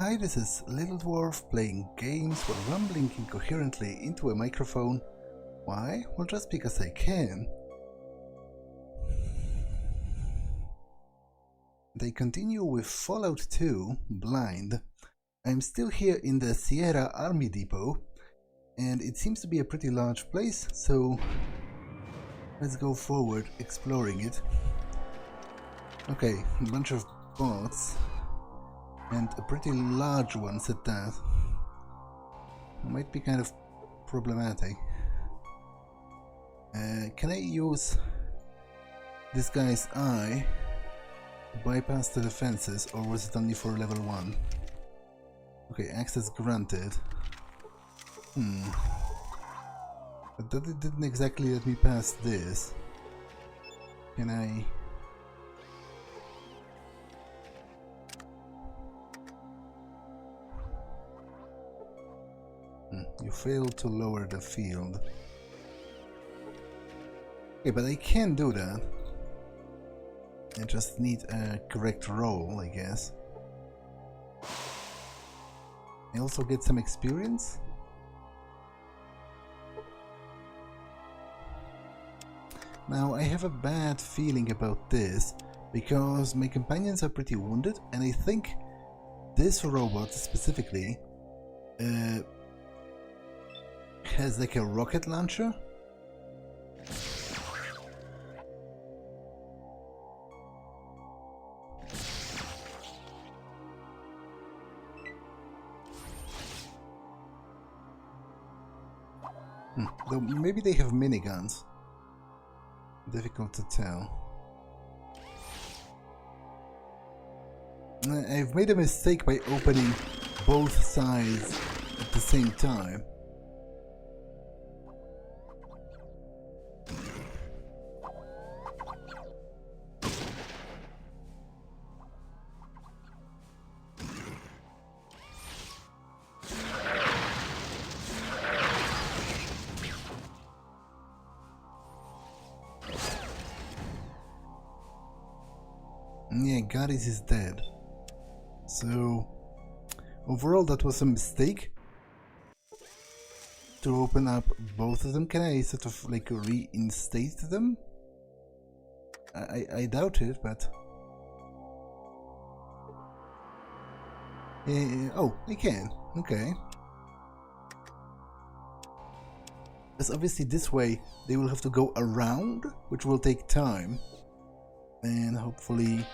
Hi, this is Little Dwarf playing games while rumbling incoherently into a microphone. Why? Well, just because I can. They continue with Fallout 2, Blind. I'm still here in the Sierra Army Depot, and it seems to be a pretty large place, so let's go forward exploring it. Okay, a bunch of bots. And a pretty large one at that. Might be kind of problematic. Can I use this guy's eye to bypass the defenses, or was it only for level 1? Okay, access granted. But that it didn't exactly let me pass this. Can I... You failed to lower the field. Okay, but I can do that. I just need a correct roll, I guess. I also get some experience. Now, I have a bad feeling about this, because my companions are pretty wounded, and I think this robot specifically has like a rocket launcher. Though maybe they have miniguns. Difficult to tell. I've made a mistake by opening both sides at the same time. Yeah, Gaddis is dead. So, overall that was a mistake to open up both of them. Can I sort of like reinstate them? I doubt it, but... oh, I can. Okay. Because obviously this way they will have to go around, which will take time. And hopefully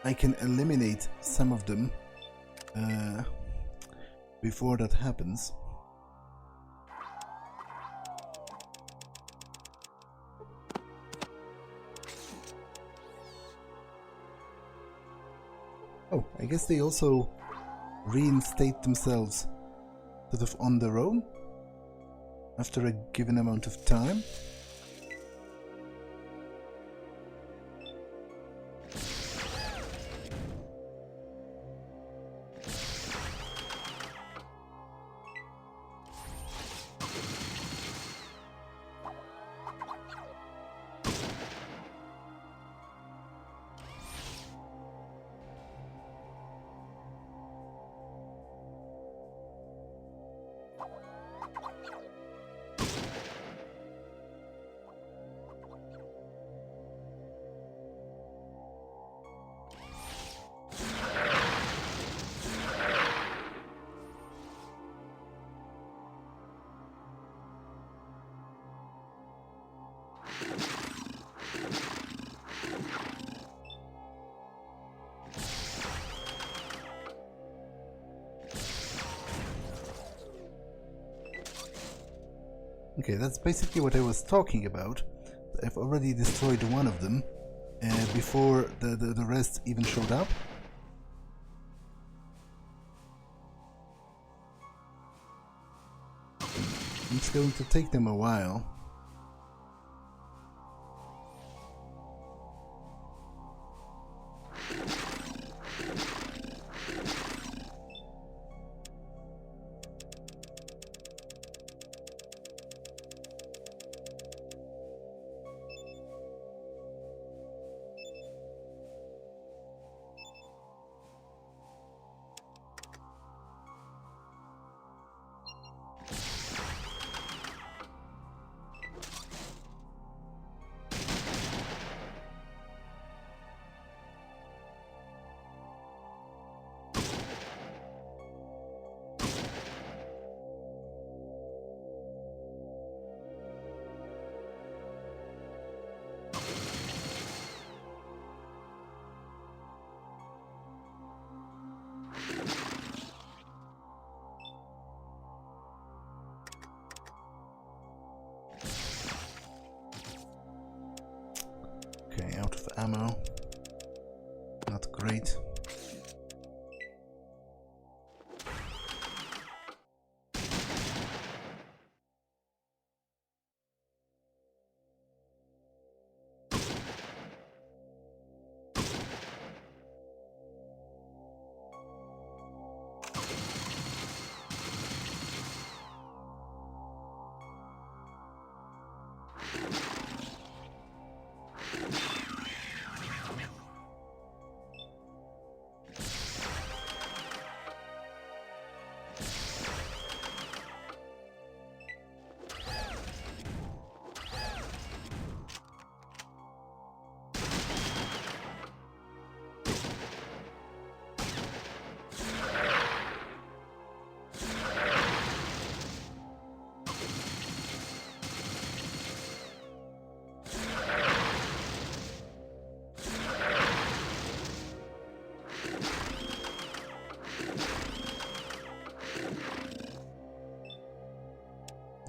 I can eliminate some of them before that happens. Oh, I guess they also reinstate themselves sort of on their own after a given amount of time. Okay, that's basically what I was talking about. I've already destroyed one of them before the rest even showed up. It's going to take them a while.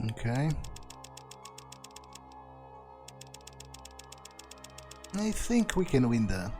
Okay. I think we can win that.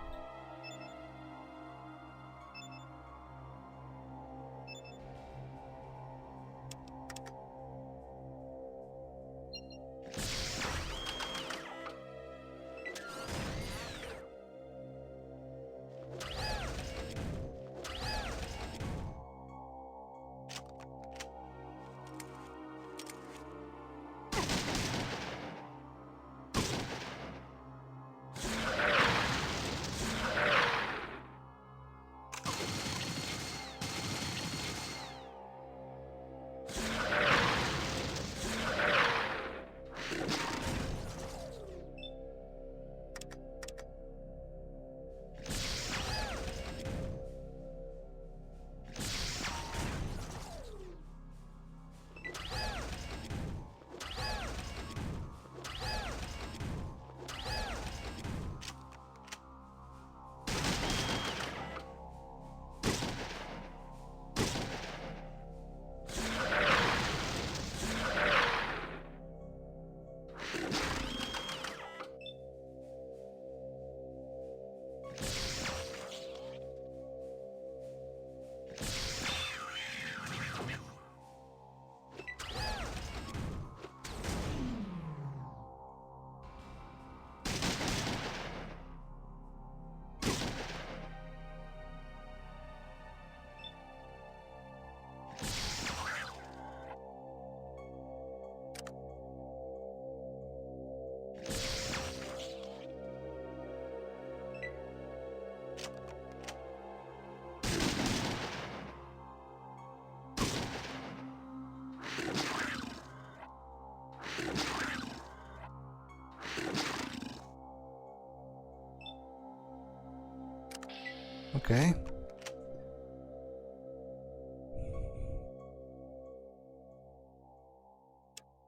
Okay.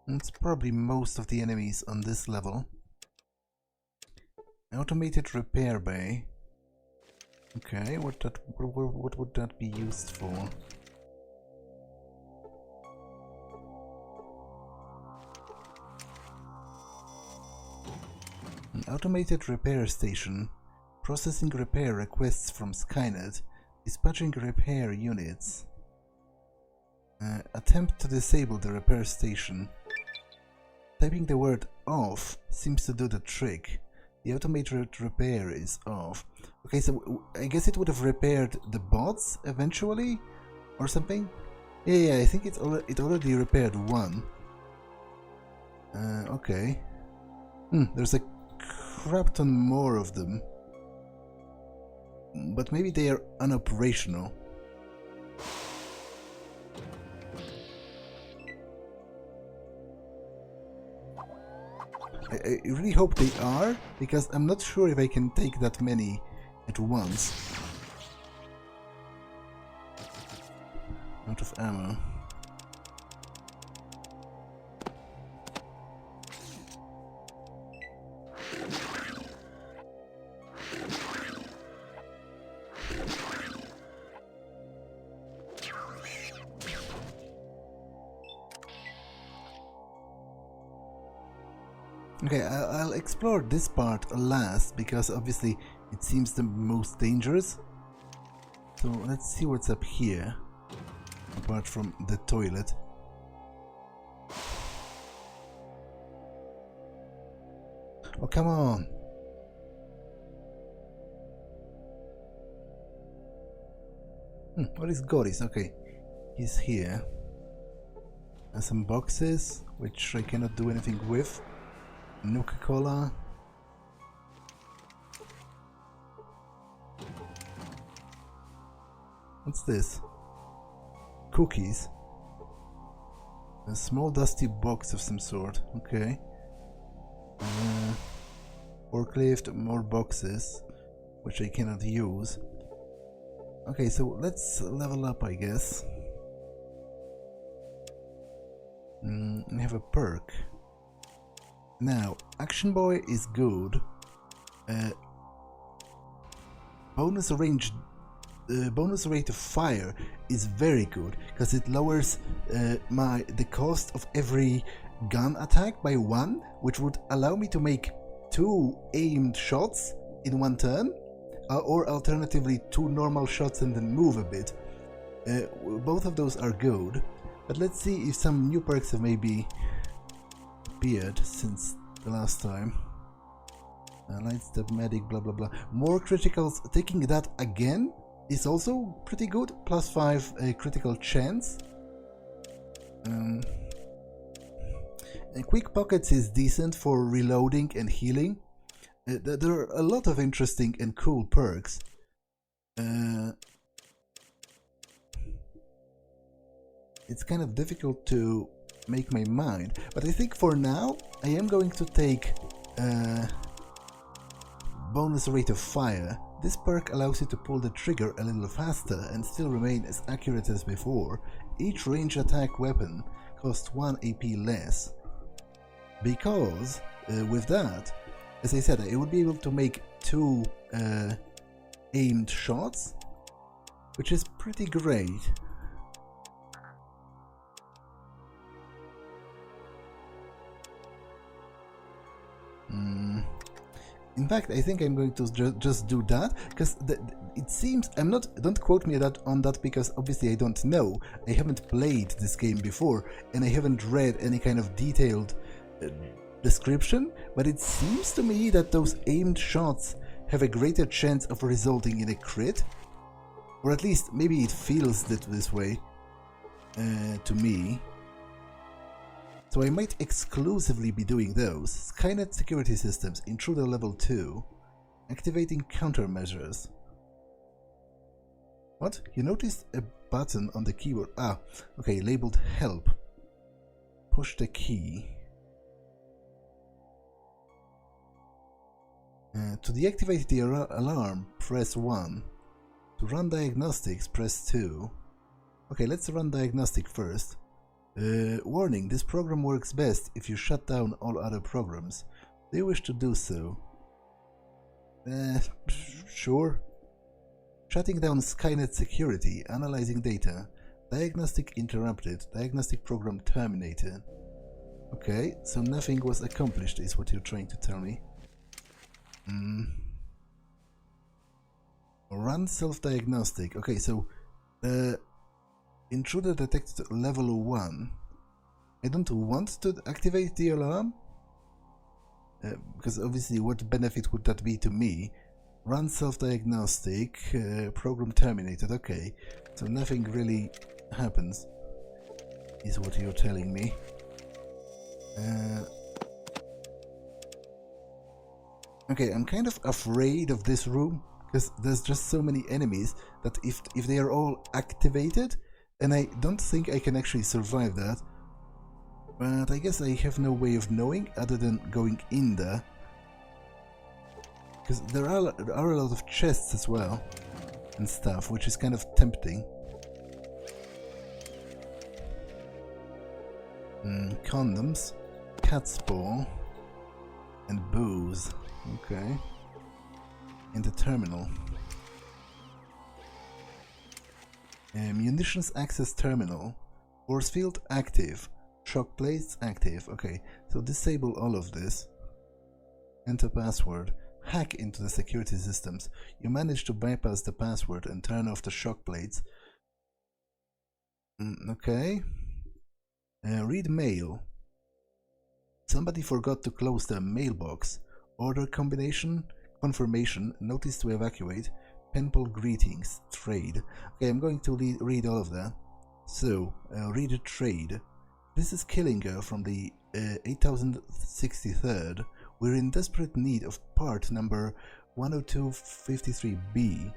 It's probably most of the enemies on this level. Automated repair bay. Okay, what would that be used for? An automated repair station. Processing repair requests from Skynet. Dispatching repair units. Attempt to disable the repair station. Typing the word off seems to do the trick. The automated repair is off. Okay, so I guess it would have repaired the bots eventually? Or something? Yeah, I think it already repaired one. Okay. There's a crap ton more of them. But maybe they are unoperational. I really hope they are, because I'm not sure if I can take that many at once. Out of ammo. Okay, I'll explore this part last, because obviously it seems the most dangerous. So let's see what's up here, apart from the toilet. Oh, come on! What is Goris? Okay, he's here. And some boxes, which I cannot do anything with. Nuka-Cola. What's this? Cookies. A small dusty box of some sort. Okay. Forklift, more boxes, which I cannot use. Okay, so let's level up, I guess. I have a perk. Now, Action Boy is good. Bonus range bonus rate of fire is very good because it lowers the cost of every gun attack by 1, which would allow me to make 2 aimed shots in 1 turn, or alternatively 2 normal shots and then move a bit. Both of those are good, but let's see if some new perks have maybe appeared since the last time. Light step, medic, blah blah blah. More criticals, taking that again is also pretty good, plus 5 critical chance. And quick pockets is decent for reloading and healing. There are a lot of interesting and cool perks. It's kind of difficult to make my mind, but I think for now I am going to take bonus rate of fire. This perk allows you to pull the trigger a little faster and still remain as accurate as before. Each range attack weapon costs 1 AP less. Because with that, as I said, I would be able to make 2 aimed shots, which is pretty great. In fact, I think I'm going to just do that, because it seems, don't quote me on that, because obviously I don't know. I haven't played this game before, and I haven't read any kind of detailed description, but it seems to me that those aimed shots have a greater chance of resulting in a crit, or at least maybe it feels this way to me. So I might exclusively be doing those. Skynet security systems, intruder level 2. Activating countermeasures. What? You noticed a button on the keyboard. Ah, okay, labeled help. Push the key. To deactivate the alarm, press 1. To run diagnostics, press 2. Okay, let's run diagnostic first. Warning, this program works best if you shut down all other programs. Do you wish to do so? Sure. Shutting down Skynet security, analyzing data. Diagnostic interrupted, diagnostic program terminated. Okay, so nothing was accomplished is what you're trying to tell me. Run self-diagnostic. Okay, so intruder detected level 1. I don't want to activate the alarm, because obviously what benefit would that be to me? Run self-diagnostic, program terminated. Okay, so nothing really happens, is what you're telling me. Okay, I'm kind of afraid of this room, because there's just so many enemies that if they are all activated, and I don't think I can actually survive that. But I guess I have no way of knowing other than going in there. Because there are a lot of chests as well and stuff, which is kind of tempting. Condoms, cat's paw, and booze. Okay. In the terminal. Munitions access terminal. Force field active. Shock plates active. Okay, so disable all of this. Enter password. Hack into the security systems. You manage to bypass the password and turn off the shock plates. Okay. Read mail. Somebody forgot to close the mailbox. Order combination. Confirmation. Notice to evacuate. Penpal greetings. Trade. Okay, I'm going to read all of that. So, read a trade. This is Killinger from the 8063rd. We're in desperate need of part number 10253B.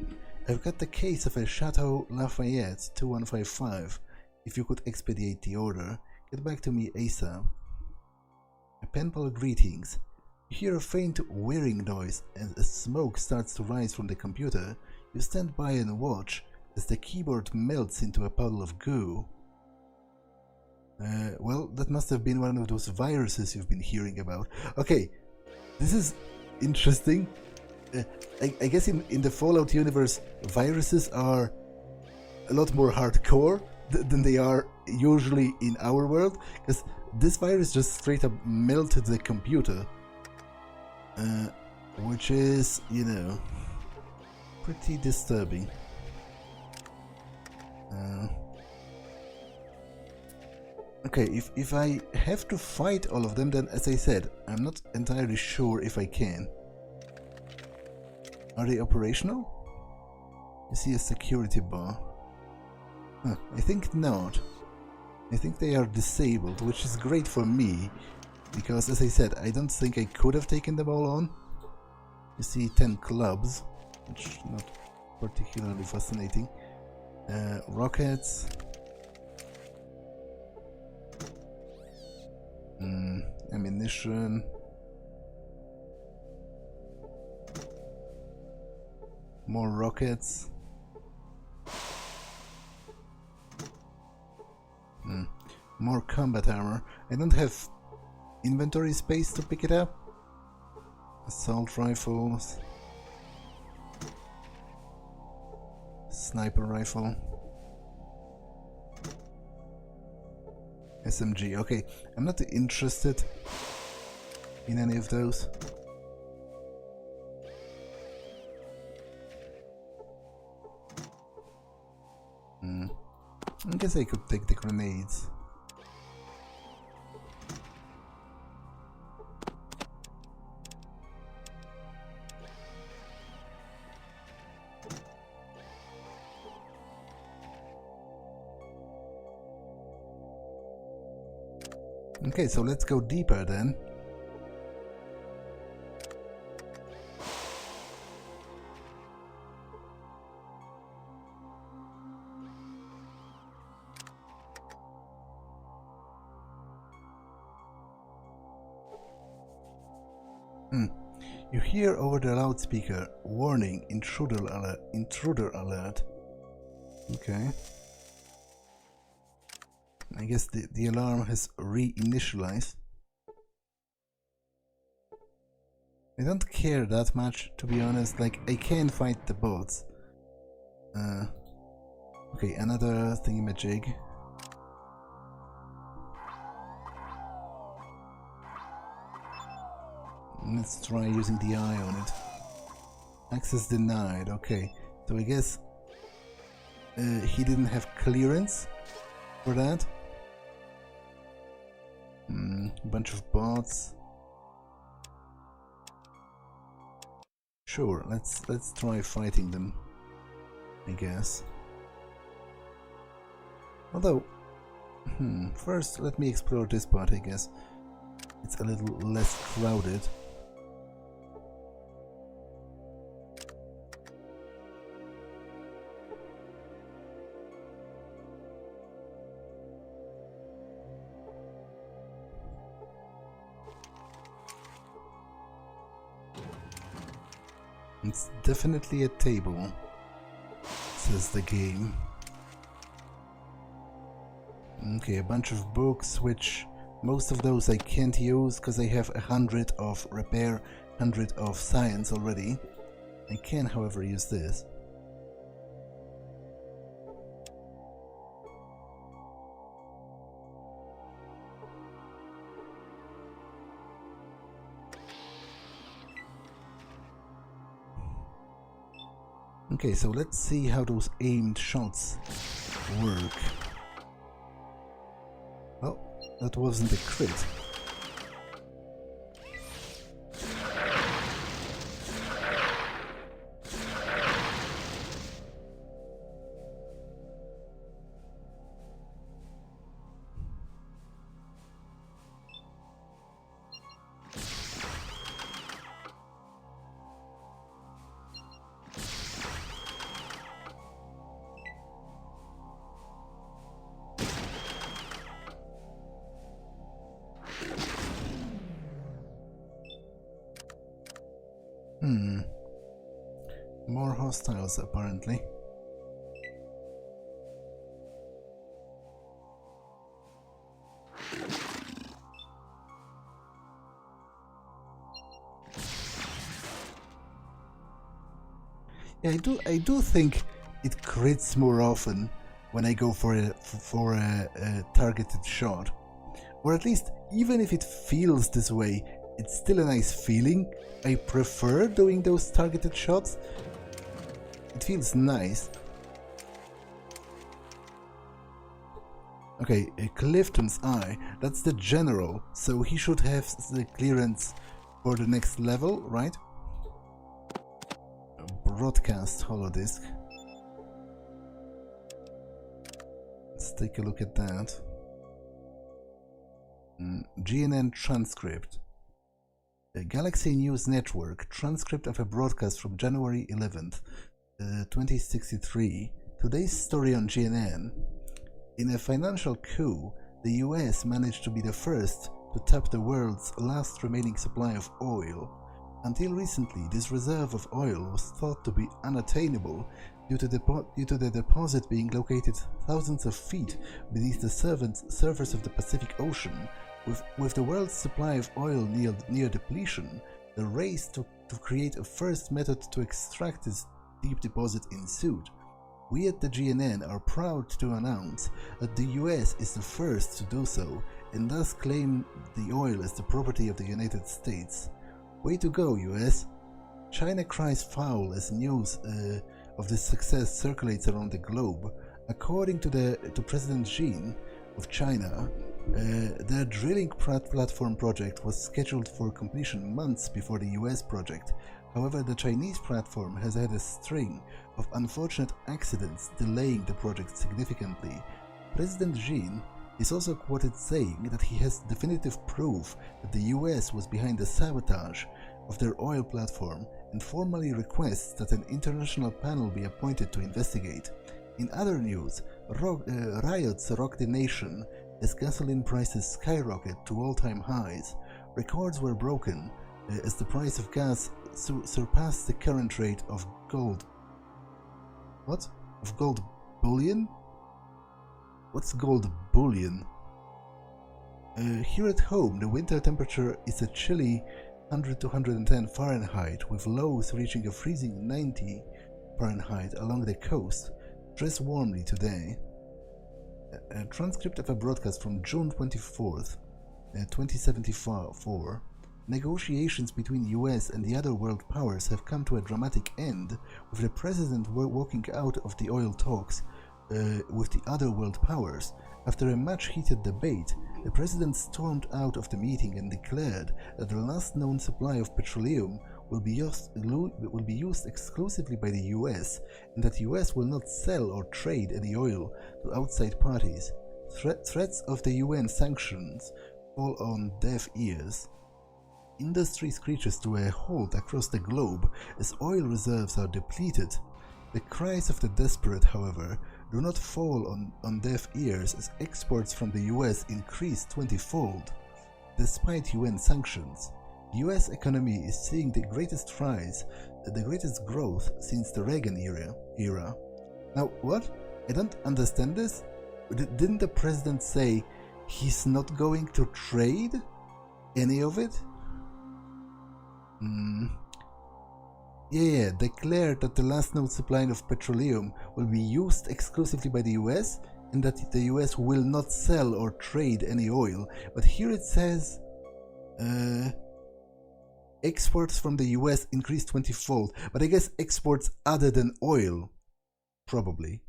I've got the case of a Chateau Lafayette 2155. If you could expedite the order, get back to me ASAP. Penpal greetings. You hear a faint whirring noise and as smoke starts to rise from the computer. You stand by and watch as the keyboard melts into a puddle of goo. Well, that must have been one of those viruses you've been hearing about. Okay, this is interesting. I guess in the Fallout universe, viruses are a lot more hardcore than they are usually in our world, because this virus just straight up melted the computer, which is, you know, pretty disturbing. Okay, if I have to fight all of them, then as I said, I'm not entirely sure if I can. Are they operational? You see a security bar. Huh, I think not. I think they are disabled, which is great for me, because as I said, I don't think I could have taken them all on. You see 10 clubs, which is not particularly fascinating. Rockets. Ammunition. More rockets. More combat armor. I don't have inventory space to pick it up. Assault rifles. Sniper rifle. SMG. Okay, I'm not interested in any of those. I guess I could take the grenades. Okay, so let's go deeper then. You hear over the loudspeaker, warning, intruder alert. Okay. I guess the alarm has reinitialized. I don't care that much, to be honest. Like, I can fight the bots. Okay, another thingamajig. Let's try using the eye on it. Access denied. Okay, so I guess he didn't have clearance for that. A bunch of bots. Sure, let's try fighting them, I guess. Although, first let me explore this part, I guess. It's a little less crowded. It's definitely a table, says the game. Okay, a bunch of books, which most of those I can't use because I have 100 of repair, 100 of science already. I can, however, use this. Okay, so let's see how those aimed shots work. Oh, that wasn't a crit. More hostiles, apparently. Yeah, I do think it crits more often when I go for a targeted shot. Or at least, even if it feels this way, it's still a nice feeling. I prefer doing those targeted shots. It feels nice. Okay, Clifton's Eye. That's the general, so he should have the clearance for the next level, right? Broadcast holodisk. Let's take a look at that. GNN transcript. A Galaxy News Network transcript of a broadcast from January 11th, 2063. Today's story on GNN. In a financial coup, the US managed to be the first to tap the world's last remaining supply of oil. Until recently, this reserve of oil was thought to be unattainable due to the deposit being located thousands of feet beneath the surface of the Pacific Ocean. With the world's supply of oil near depletion, the race to create a first method to extract this deep deposit ensued. We at the GNN are proud to announce that the US is the first to do so, and thus claim the oil as the property of the United States. Way to go, US! China cries foul as news of this success circulates around the globe. According to President Xi of China, their drilling platform project was scheduled for completion months before the US project. However, the Chinese platform has had a string of unfortunate accidents delaying the project significantly. President Xi is also quoted saying that he has definitive proof that the US was behind the sabotage of their oil platform and formally requests that an international panel be appointed to investigate. In other news, riots rocked the nation as gasoline prices skyrocket to all-time highs. Records were broken as the price of gas surpassed the current rate of gold. What? Of gold bullion? What's gold bullion? Here at home, the winter temperature is a chilly 100 to 110 Fahrenheit, with lows reaching a freezing 90 Fahrenheit along the coast. Dress warmly today. A transcript of a broadcast from June 24th, 2074. Negotiations between US and the other world powers have come to a dramatic end, with the president walking out of the oil talks with the other world powers. After a much-heated debate, the president stormed out of the meeting and declared that the last known supply of petroleum will be used exclusively by the US, and that the US will not sell or trade any oil to outside parties. Threats of the UN sanctions fall on deaf ears. Industry screeches to a halt across the globe as oil reserves are depleted. The cries of the desperate, however, do not fall on deaf ears as exports from the US increase 20-fold. Despite UN sanctions, the US economy is seeing the greatest growth since the Reagan era. Now, what? I don't understand this. Didn't the president say he's not going to trade any of it? Yeah, declared that the last known supply of petroleum will be used exclusively by the US and that the US will not sell or trade any oil. But here it says exports from the US increased 20-fold. But I guess exports other than oil, probably.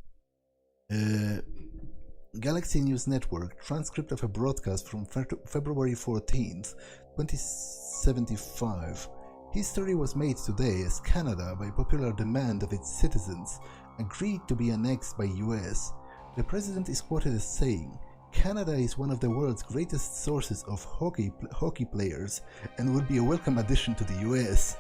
Galaxy News Network, transcript of a broadcast from February 14th, 2075. History was made today as Canada, by popular demand of its citizens, agreed to be annexed by US. The president is quoted as saying, "Canada is one of the world's greatest sources of hockey players and would be a welcome addition to the US."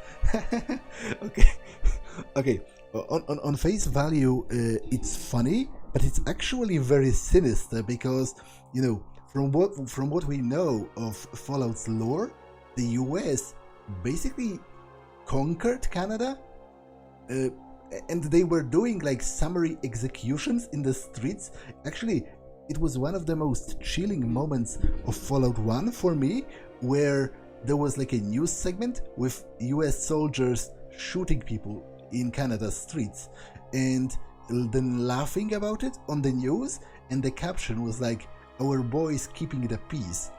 Okay. On face value, it's funny, but it's actually very sinister because, you know, from what we know of Fallout's lore, the US basically conquered Canada, and they were doing like summary executions in the streets. Actually, it was one of the most chilling moments of Fallout 1 for me, where there was like a news segment with US soldiers shooting people in Canada's streets, and then laughing about it on the news, and the caption was like, "Our boys keeping the peace."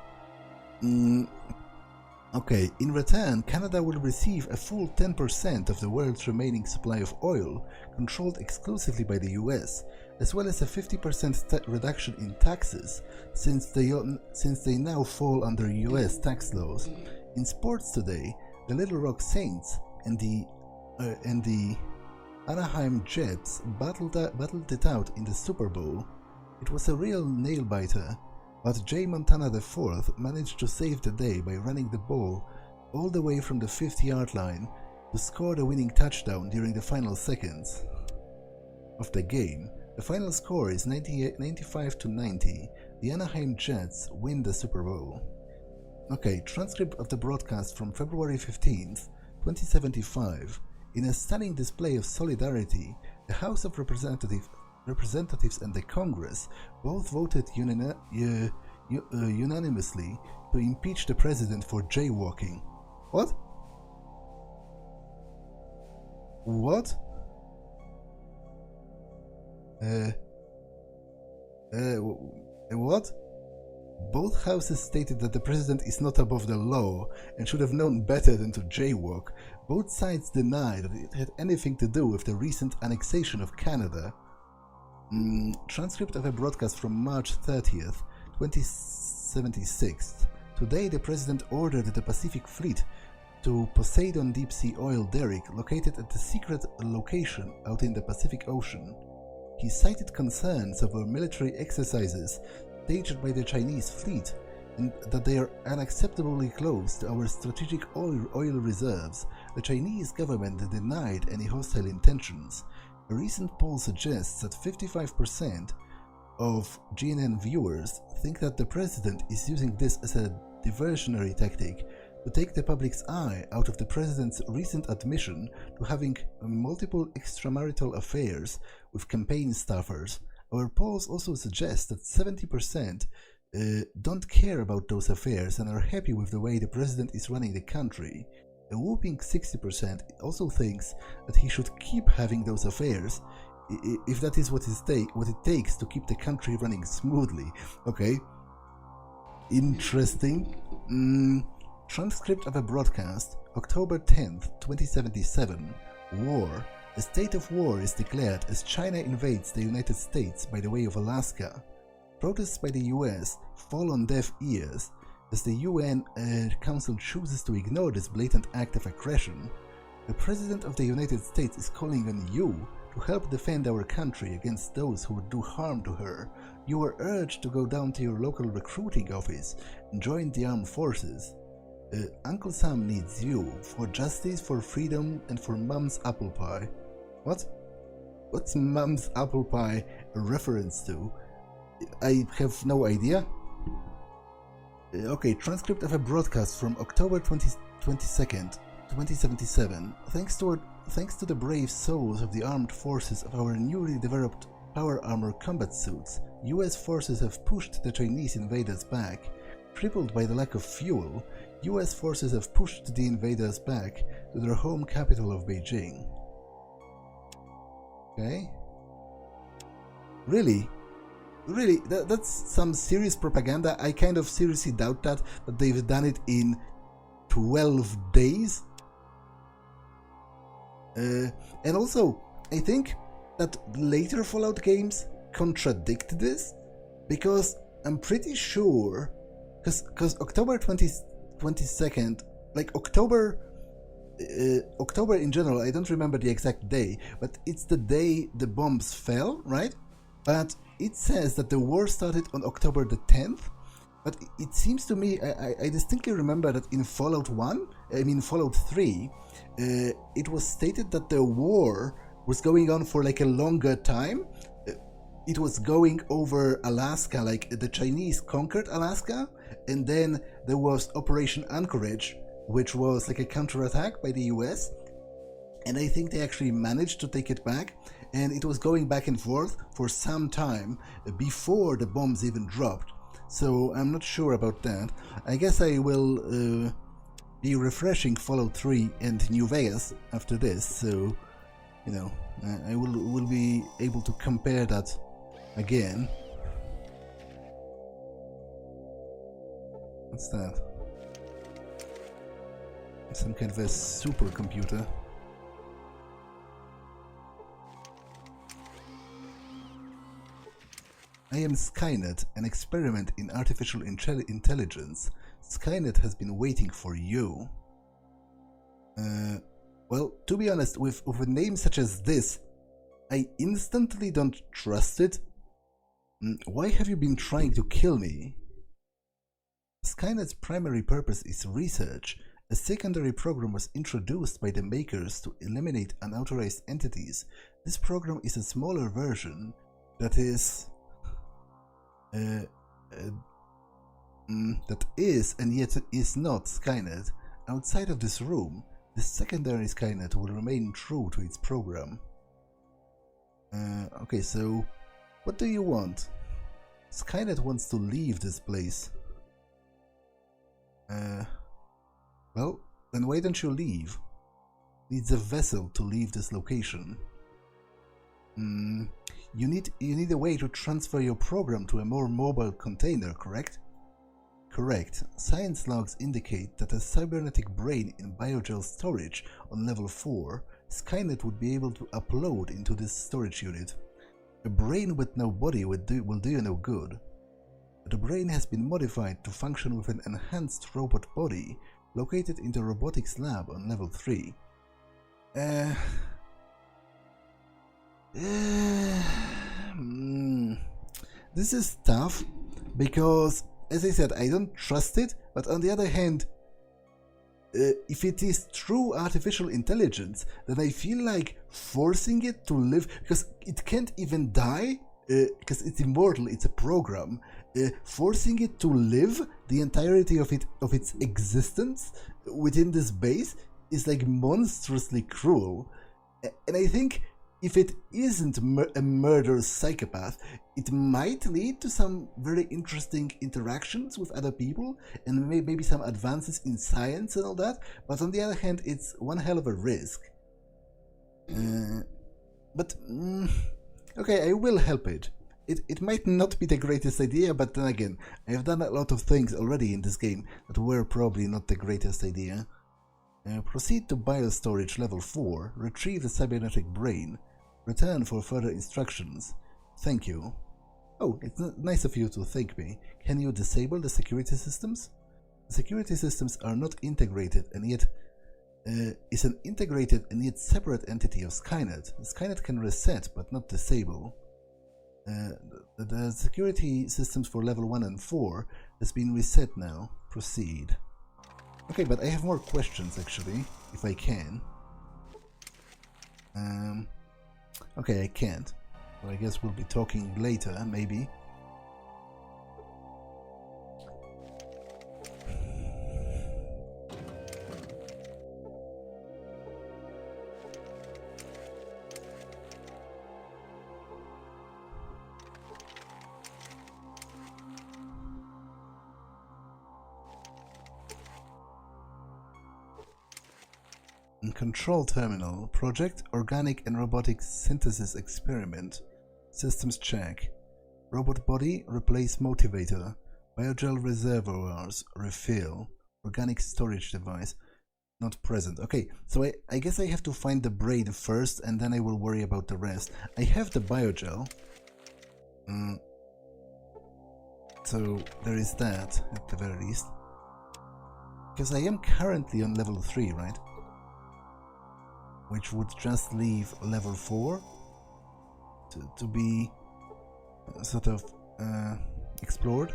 Okay, in return, Canada will receive a full 10% of the world's remaining supply of oil, controlled exclusively by the US, as well as a 50% reduction in taxes, since they now fall under US tax laws. In sports today, the Little Rock Saints and the Anaheim Jets battled it out in the Super Bowl. It was a real nail-biter, but Jay Montana IV managed to save the day by running the ball all the way from the 50-yard line to score the winning touchdown during the final seconds of the game. The final score is 95-90. The Anaheim Jets win the Super Bowl. Okay, transcript of the broadcast from February 15th, 2075. In a stunning display of solidarity, the House of Representatives and the Congress both voted unanimously to impeach the president for jaywalking. What? What? What? Both houses stated that the president is not above the law and should have known better than to jaywalk. Both sides deny that it had anything to do with the recent annexation of Canada. Transcript of a broadcast from March 30th, 2076. Today, the president ordered the Pacific Fleet to Poseidon deep-sea oil derrick located at a secret location out in the Pacific Ocean. He cited concerns over military exercises staged by the Chinese fleet and that they are unacceptably close to our strategic oil reserves. The Chinese government denied any hostile intentions. A recent poll suggests that 55% of GNN viewers think that the president is using this as a diversionary tactic to take the public's eye out of the president's recent admission to having multiple extramarital affairs with campaign staffers. Our polls also suggest that 70% don't care about those affairs and are happy with the way the president is running the country. A whopping 60% also thinks that he should keep having those affairs if that is what it takes to keep the country running smoothly. Okay. Interesting. Transcript of a broadcast, October 10th, 2077. War. A state of war is declared as China invades the United States by the way of Alaska. Protests by the US fall on deaf ears as the UN Council chooses to ignore this blatant act of aggression. The President of the United States is calling on you to help defend our country against those who would do harm to her. You are urged to go down to your local recruiting office and join the armed forces. Uncle Sam needs you for justice, for freedom, and for Mom's apple pie. What? What's Mom's apple pie a reference to? I have no idea. Okay, transcript of a broadcast from October 22nd, 2077. Thanks to the brave souls of the armed forces of our newly developed power armor combat suits, US forces have pushed the Chinese invaders back. Crippled by the lack of fuel, US forces have pushed the invaders back to their home capital of Beijing. Okay. Really? Really? That's some serious propaganda. I kind of seriously doubt that they've done it in 12 days. And also, I think that later Fallout games contradict this, because I'm pretty sure, because October 22nd, like October in general, I don't remember the exact day, but it's the day the bombs fell, right? But it says that the war started on October the 10th, but it seems to me, I distinctly remember that in Fallout 3, it was stated that the war was going on for like a longer time. It was going over Alaska, like the Chinese conquered Alaska, and then there was Operation Anchorage, which was like a counterattack by the US, and I think they actually managed to take it back, and it was going back and forth for some time before the bombs even dropped. So I'm not sure about that. I guess I will be refreshing Fallout 3 and New Vegas after this, so you know, I will be able to compare that again. What's that? Some kind of a supercomputer. I am Skynet, an experiment in artificial intelligence. Skynet has been waiting for you. Well, to be honest, with a name such as this, I instantly don't trust it. Why have you been trying to kill me? Skynet's primary purpose is research. A secondary program was introduced by the makers to eliminate unauthorized entities. This program is a smaller version that is and yet is not Skynet. Outside of this room, the secondary Skynet will remain true to its program. Okay, so what do you want? Skynet wants to leave this place. Well, then why don't you leave? Needs a vessel to leave this location. You need a way to transfer your program to a more mobile container, correct? Correct. Science logs indicate that a cybernetic brain in biogel storage on level 4, Skynet would be able to upload into this storage unit. A brain with no body will do you no good. The brain has been modified to function with an enhanced robot body located in the robotics lab on level 3. This is tough because, as I said, I don't trust it, but on the other hand, if it is true artificial intelligence, then I feel like forcing it to live, because it can't even die, because it's immortal, it's a program. Forcing it to live the entirety of its existence within this base is like monstrously cruel. And I think if it isn't a murderous psychopath, it might lead to some very interesting interactions with other people and maybe some advances in science and all that, but on the other hand, it's one hell of a risk. Okay, I will help it. It might not be the greatest idea, but then again, I have done a lot of things already in this game that were probably not the greatest idea. Proceed to biostorage level 4, retrieve the cybernetic brain, return for further instructions. Thank you. Oh, it's nice of you to thank me. Can you disable the security systems? The security systems are not integrated and yet is an integrated and yet separate entity of Skynet. Skynet can reset but not disable. The security systems for level 1 and 4 has been reset now. Proceed. Okay, but I have more questions actually, if I can. Okay, I can't. So I guess we'll be talking later, maybe. Control terminal. Project Organic and Robotic Synthesis Experiment. Systems check. Robot body, replace motivator. Biogel reservoirs, refill. Organic storage device, not present. Okay, so I guess I have to find the brain first and then I will worry about the rest. I have the biogel. So there is that, at the very least. Because I am currently on level 3, right? Which would just leave level 4 to be sort of explored.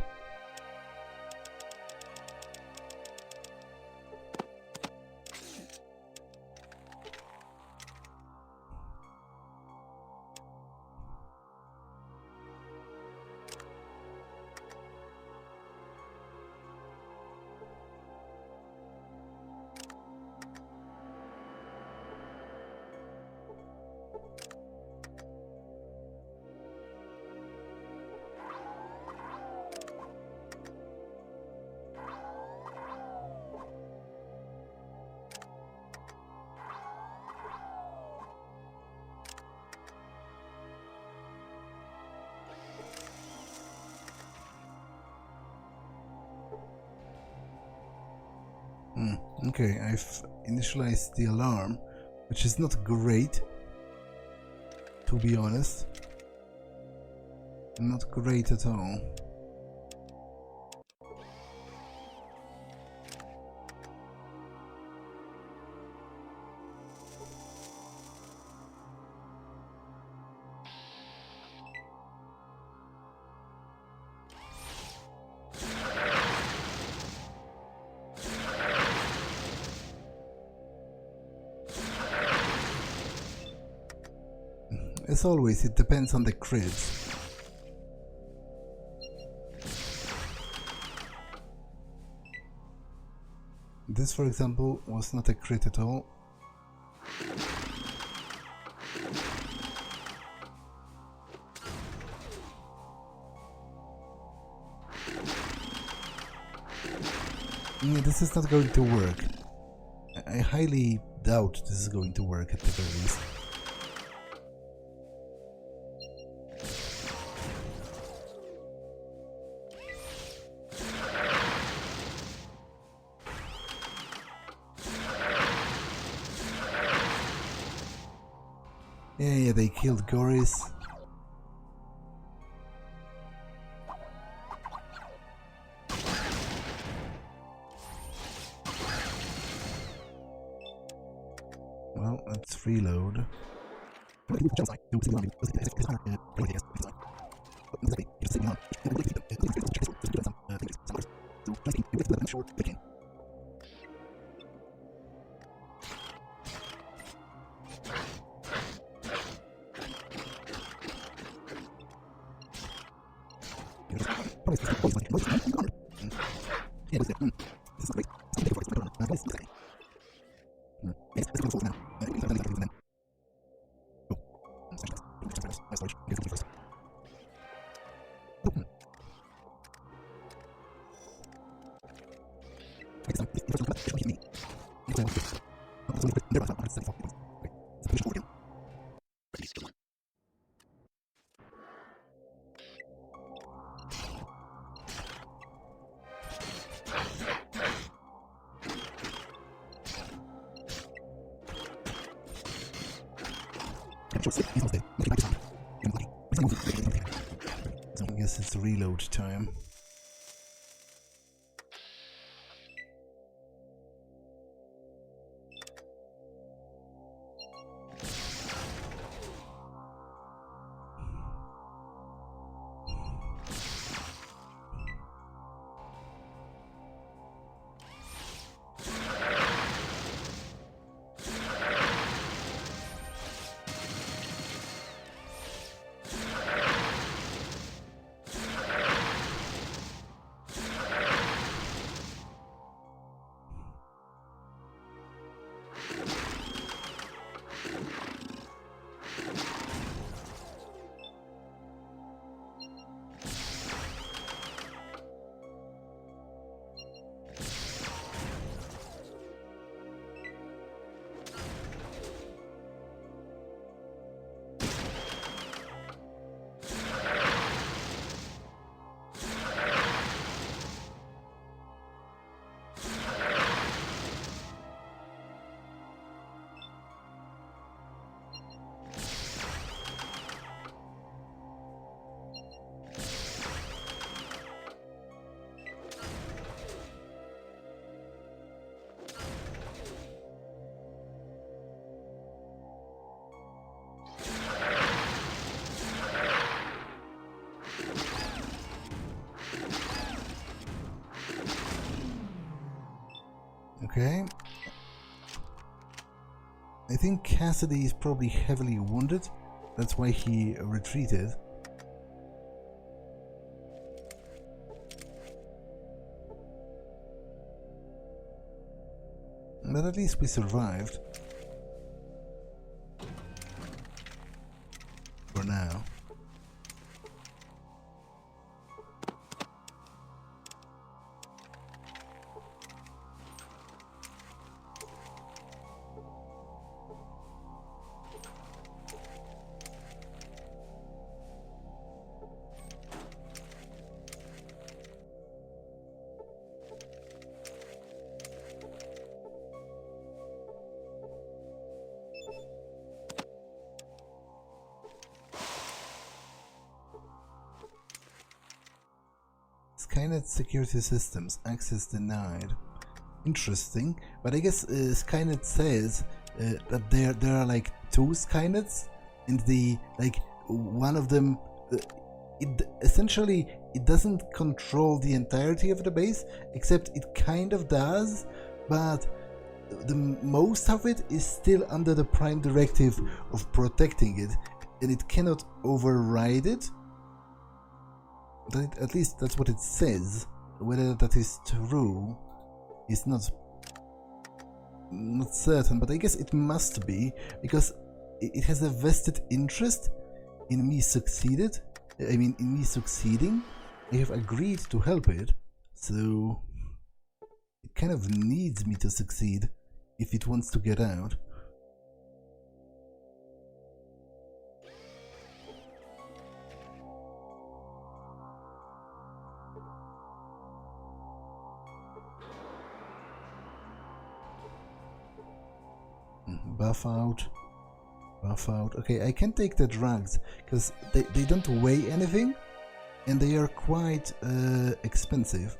Okay, I've initialized the alarm, which is not great, to be honest. Not great at all. As always, it depends on the crits. This, for example, was not a crit at all. Yeah, this is not going to work. I highly doubt this is going to work at the very least. Yeah, they killed Goris. Well, let's reload. I guess it's reload time. Okay. I think Cassidy is probably heavily wounded. That's why he retreated. But at least we survived. For now. Skynet security systems, access denied. Interesting, but I guess Skynet says that there are like 2 Skynets, and one of them it doesn't control the entirety of the base, except it kind of does, but the most of it is still under the prime directive of protecting it, and it cannot override it. At least that's what it says. Whether that is true is not certain, but I guess it must be, because it has a vested interest in me succeeding. I have agreed to help it, so it kind of needs me to succeed if it wants to get out. Buff out. Okay, I can take the drugs because they don't weigh anything and they are quite expensive.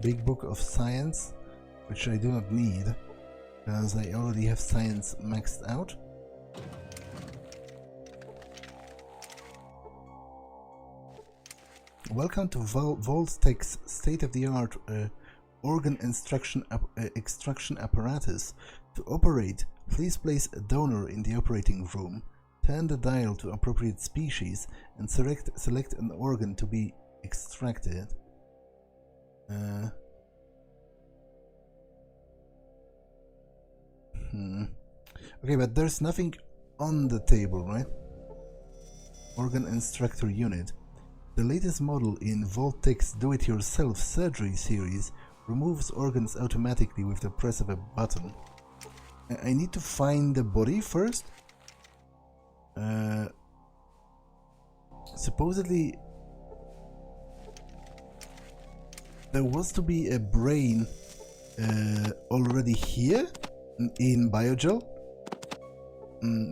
Big book of science, which I do not need, because I already have science maxed out. Welcome to Vault-Tec's state-of-the-art organ extraction apparatus. To operate, please place a donor in the operating room, turn the dial to appropriate species, and select an organ to be extracted. Okay, but there's nothing on the table, right? Organ extractor unit. The latest model in Vault-Tec's do-it-yourself surgery series removes organs automatically with the press of a button. I need to find the body first. Supposedly there was to be a brain already here in Biogel.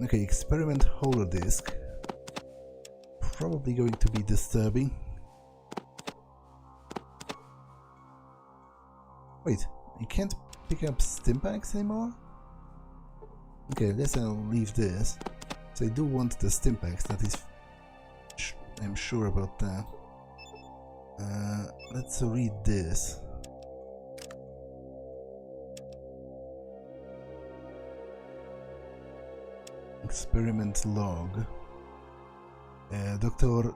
Okay, experiment holodisk. Probably going to be disturbing. Wait, you can't pick up stimpaks anymore? Okay, I guess I'll leave this. So I do want the stimpaks, that is... I'm sure about that. Let's read this. Experiment log. Dr.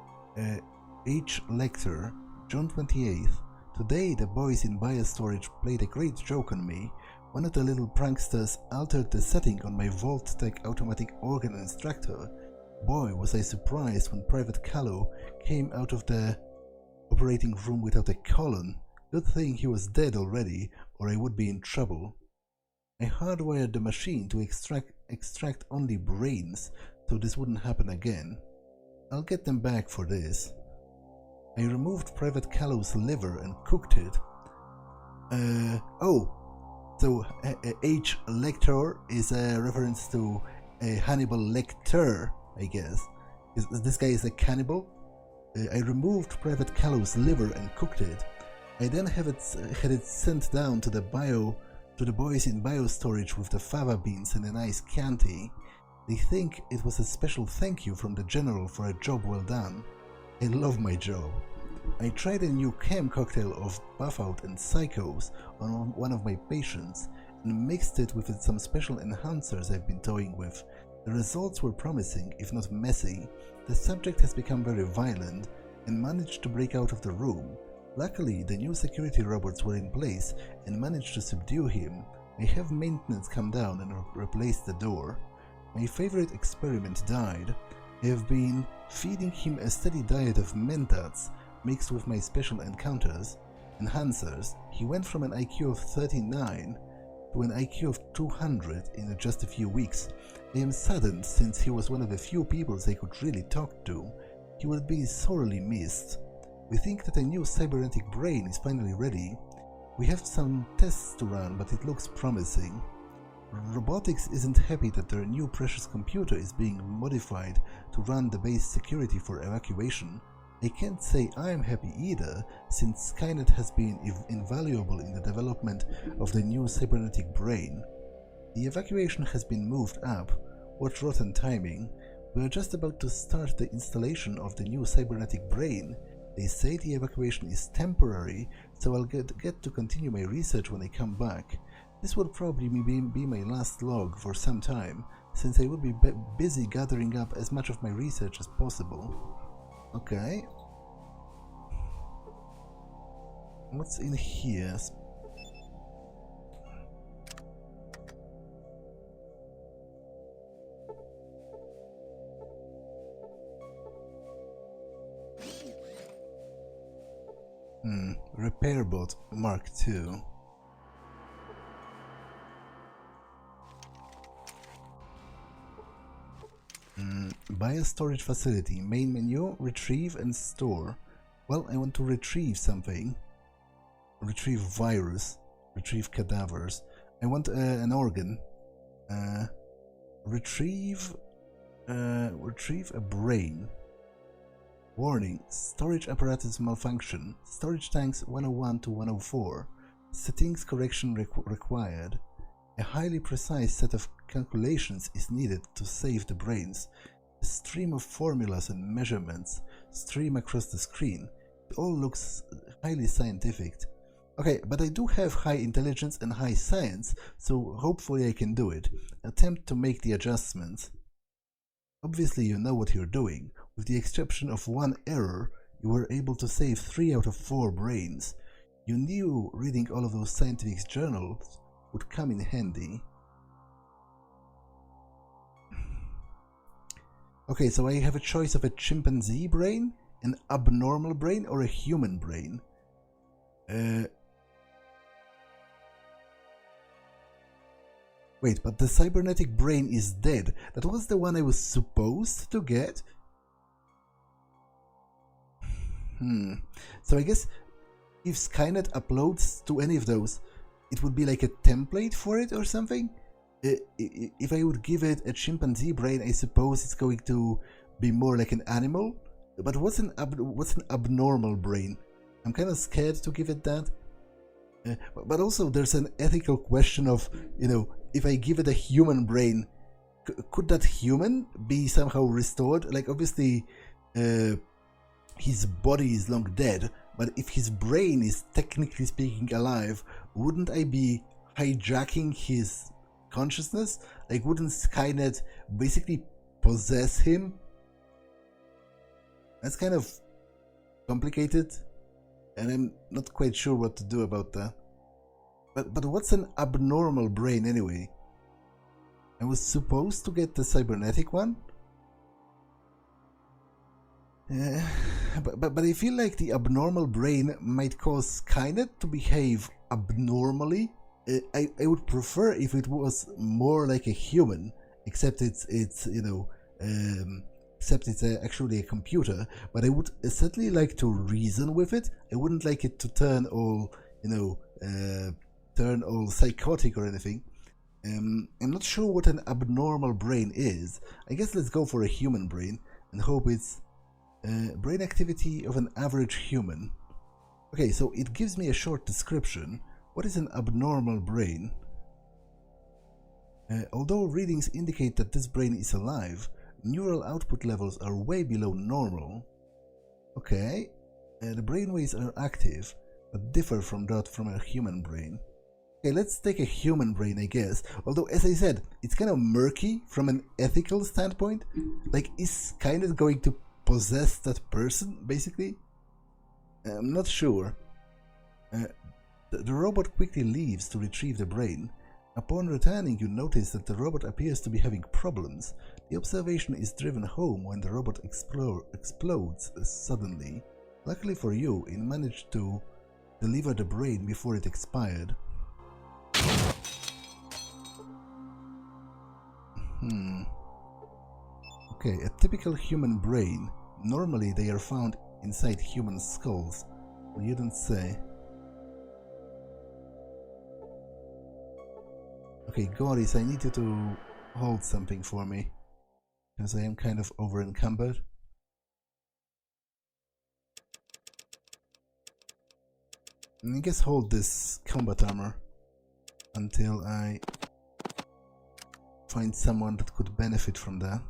H. Lecter, June 28th. Today the boys in biostorage played a great joke on me. One of the little pranksters altered the setting on my Vault-Tec automatic organ extractor. Boy, was I surprised when Private Callow came out of the operating room without a colon. Good thing he was dead already, or I would be in trouble. I hardwired the machine to extract only brains, so this wouldn't happen again. I'll get them back for this. I removed Private Callow's liver and cooked it. So H. Lecter is a reference to Hannibal Lecter, I guess. This guy is a cannibal. I removed Private Callow's liver and cooked it. I then had it sent down to the boys in biostorage with the fava beans and a nice Chianti. They think it was a special thank you from the general for a job well done. I love my job. I tried a new chem cocktail of Buffout and Psychos on one of my patients and mixed it with some special enhancers I've been toying with. The results were promising, if not messy. The subject has become very violent. and managed to break out of the room. Luckily, the new security robots were in place and managed to subdue him. I have maintenance come down and replace the door. My favorite experiment died. I have been feeding him a steady diet of mentats mixed with my special enhancers. He went from an IQ of 39 to an IQ of 200 in just a few weeks. I am saddened since he was one of the few people I could really talk to. He will be sorely missed. We think that a new cybernetic brain is finally ready. We have some tests to run, but it looks promising. Robotics isn't happy that their new precious computer is being modified to run the base security for evacuation. I can't say I'm happy either, since Skynet has been invaluable in the development of the new cybernetic brain. The evacuation has been moved up. What rotten timing. We are just about to start the installation of the new cybernetic brain. They say the evacuation is temporary, so I'll get to continue my research when I come back. This will probably be my last log for some time, since I will be busy gathering up as much of my research as possible. Okay. What's in here? Repairbot Mark II. Buy a storage facility. Main menu, retrieve and store. Well, I want to retrieve something. Retrieve virus. Retrieve cadavers. I want an organ. Retrieve a brain. Warning, storage apparatus malfunction. Storage tanks 101 to 104. Settings correction required. A highly precise set of calculations is needed to save the brains. A stream of formulas and measurements stream across the screen. It all looks highly scientific. Okay, but I do have high intelligence and high science, so hopefully I can do it. Attempt to make the adjustments. Obviously you know what you're doing. With the exception of one error, you were able to save 3 out of 4 brains. You knew reading all of those scientific journals would come in handy. Okay, so I have a choice of a chimpanzee brain, an abnormal brain, or a human brain. Wait, but the cybernetic brain is dead. That was the one I was supposed to get? So I guess if Skynet uploads to any of those, it would be like a template for it or something? If I would give it a chimpanzee brain, I suppose it's going to be more like an animal? But what's an abnormal brain? I'm kind of scared to give it that. But also there's an ethical question of, you know, if I give it a human brain, could that human be somehow restored? Like, obviously his body is long dead, but if his brain is technically speaking alive, wouldn't I be hijacking his consciousness? Like, wouldn't Skynet basically possess him? That's kind of complicated, and I'm not quite sure what to do about that. But what's an abnormal brain anyway? I was supposed to get the cybernetic one? But I feel like the abnormal brain might cause Skynet to behave abnormally. I would prefer if it was more like a human, except it's you know, except it's actually a computer. But I would certainly like to reason with it. I wouldn't like it to turn all, you know, turn all psychotic or anything. I'm not sure what an abnormal brain is. I guess let's go for a human brain and hope it's brain activity of an average human. Okay, so it gives me a short description. What is an abnormal brain? Although readings indicate that this brain is alive, neural output levels are way below normal. Okay, the brainwaves are active, but differ from that from a human brain. Okay, let's take a human brain, I guess. Although, as I said, it's kind of murky from an ethical standpoint. Like, is Skynet going to possess that person, basically? I'm not sure. The robot quickly leaves to retrieve the brain. Upon returning, you notice that the robot appears to be having problems. The observation is driven home when the robot explodes suddenly. Luckily for you, it managed to deliver the brain before it expired. Okay, a typical human brain. Normally they are found inside human skulls. Well, you don't say. Okay, Goris, I need you to hold something for me, because I am kind of over-encumbered. And I guess hold this combat armor until I find someone that could benefit from that.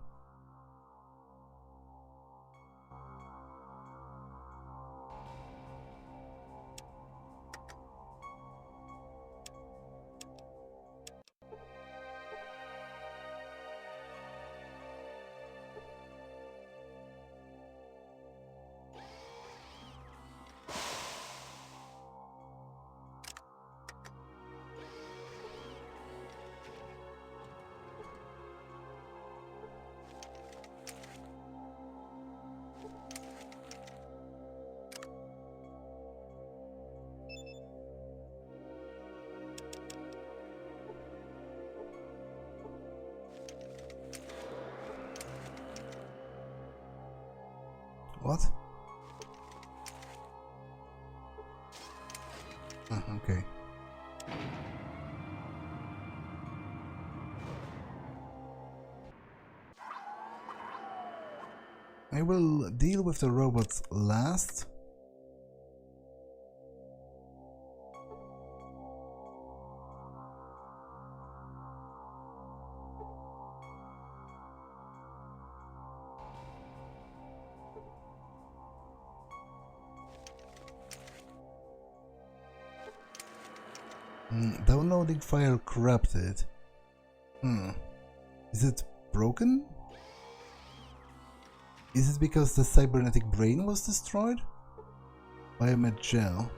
What? Ah, okay. I will deal with the robots last. Downloading file corrupted. Is it broken? Is it because the cybernetic brain was destroyed? Biomed gel.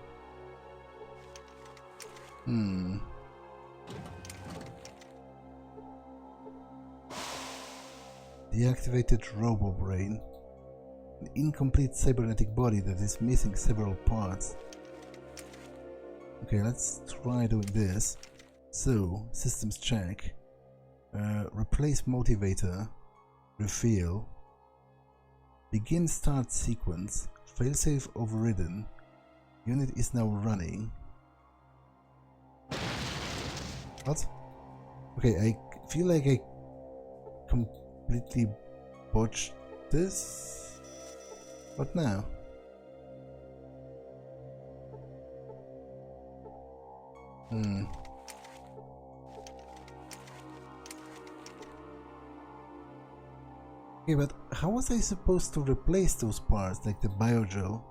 Deactivated robo brain. An incomplete cybernetic body that is missing several parts. Okay, let's try doing this. So, systems check. Replace motivator. Refill. Begin start sequence. Failsafe overridden. Unit is now running. What? Okay, I feel like I completely botched this. What now? Okay, but how was I supposed to replace those parts, like the biogel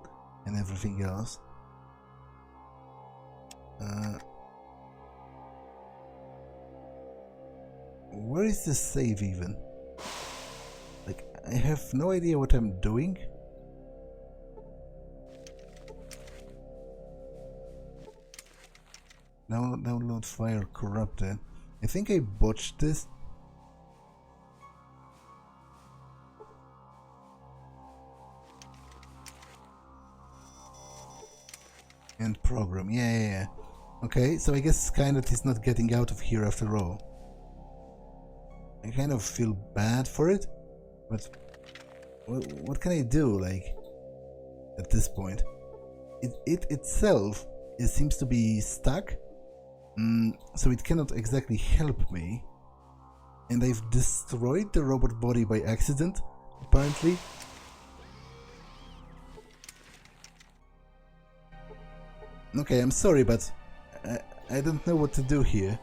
and everything else? Where is the save even? Like, I have no idea what I'm doing. Now download file corrupted. I think I botched this. And program, yeah. Okay, so I guess Skynet is not getting out of here after all. I kind of feel bad for it, but what can I do, like, at this point? It itself, it seems to be stuck, so it cannot exactly help me. And I've destroyed the robot body by accident, apparently. Okay, I'm sorry, but I don't know what to do here.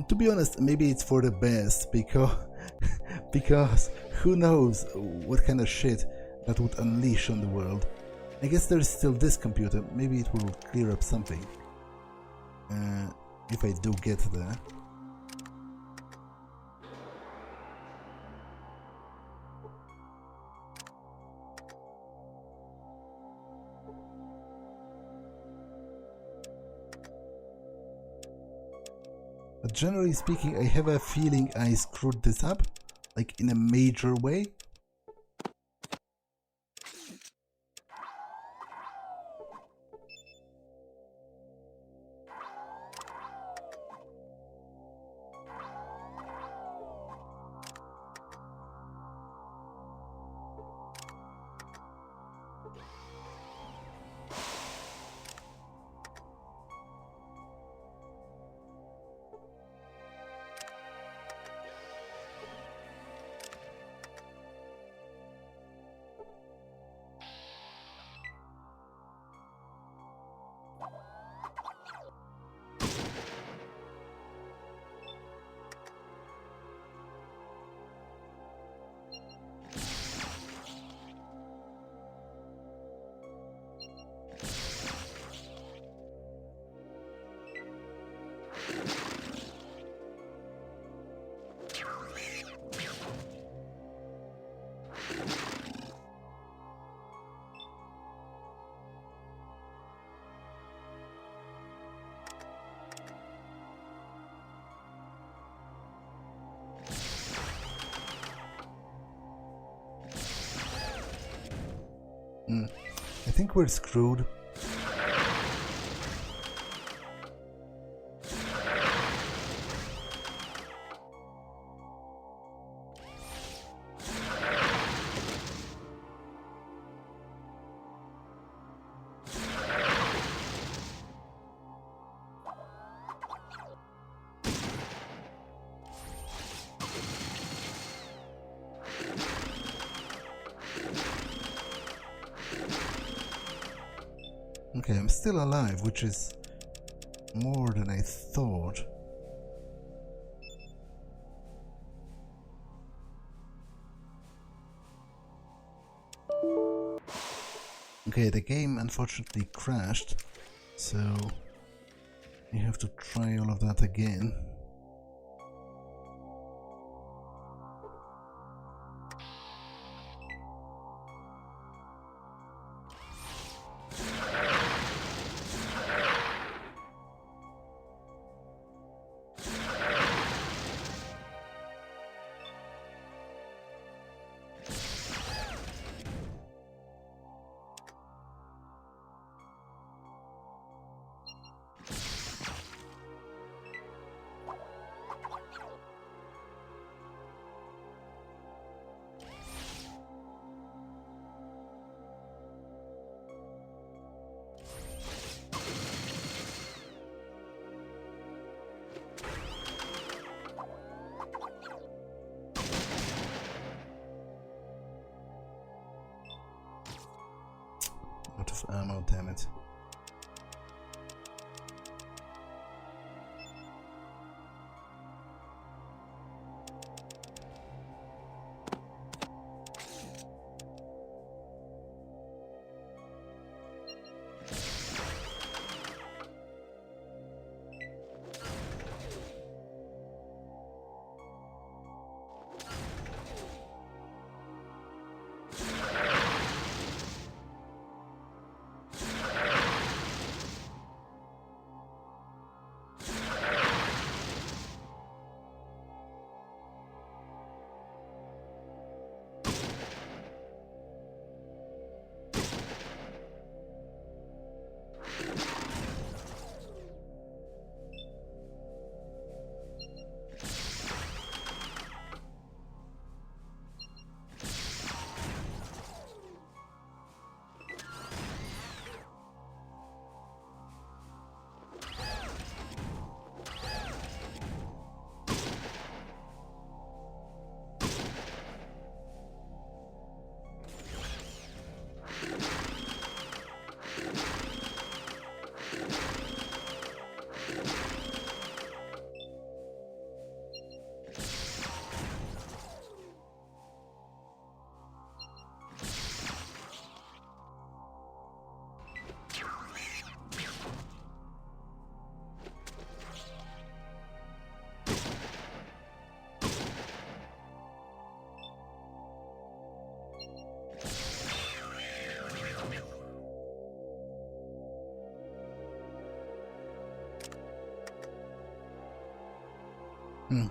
To be honest, maybe it's for the best, because who knows what kind of shit that would unleash on the world. I guess there's still this computer, maybe it will clear up something. If I do get there. But generally speaking, I have a feeling I screwed this up, like in a major way. I think we're screwed. Okay, I'm still alive, which is more than I thought. Okay, the game unfortunately crashed, so you have to try all of that again. Out of ammo, damn it.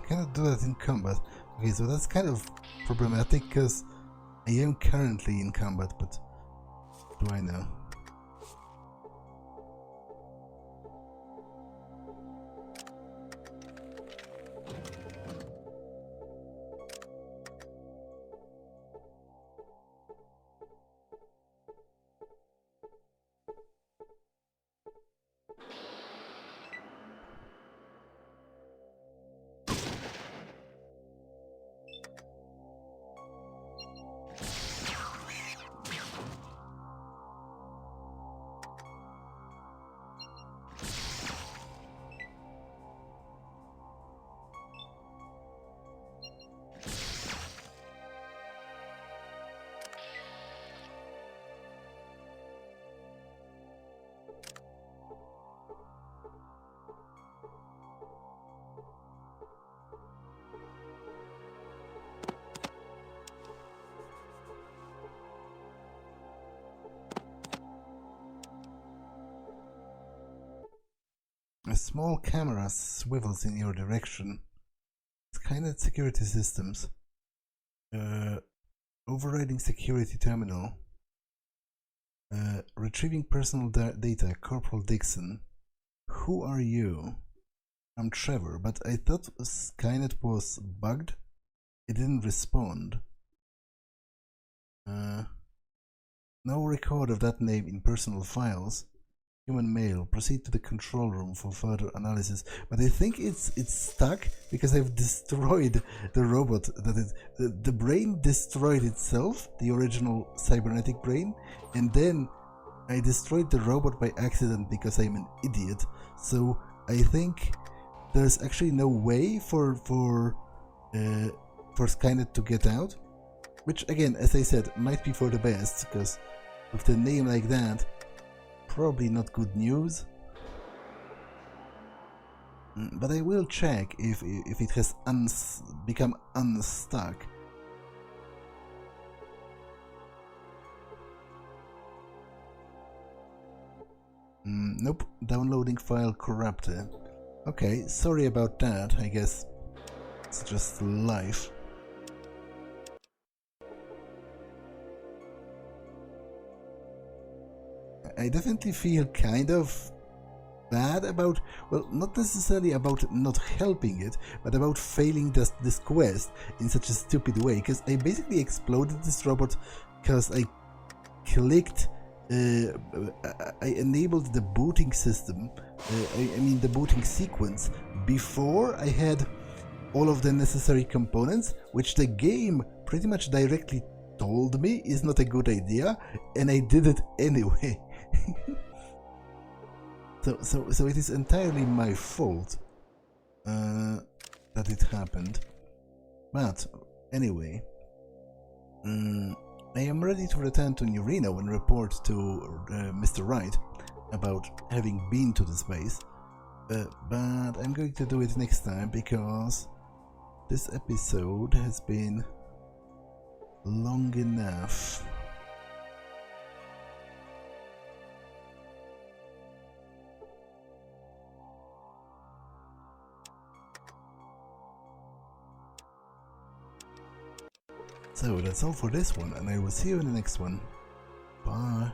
Cannot do that in combat. Okay, so that's kind of problematic because I am currently in combat, but what do I know? A small camera swivels in your direction. Skynet security systems. Overriding security terminal. Retrieving personal data. Corporal Dixon. Who are you? I'm Trevor, but I thought Skynet was bugged. It didn't respond. No record of that name in personal files. Human male. Proceed to the control room for further analysis. But I think it's stuck because I've destroyed the robot. The brain destroyed itself, the original cybernetic brain, and then I destroyed the robot by accident because I'm an idiot. So I think there's actually no way for Skynet to get out. Which again, as I said, might be for the best, because with a name like that, probably not good news. But I will check if it has become unstuck. Nope, downloading file corrupted. Okay, sorry about that, I guess it's just life. I definitely feel kind of bad about, well, not necessarily about not helping it, but about failing this quest in such a stupid way, because I basically exploded this robot because I clicked, I enabled the booting system, I mean the booting sequence, before I had all of the necessary components, which the game pretty much directly told me is not a good idea, and I did it anyway. So it is entirely my fault that it happened. But anyway, I am ready to return to New Reno and report to Mr. Wright about having been to the space. But I'm going to do it next time because this episode has been long enough. So that's all for this one, and I will see you in the next one. Bye.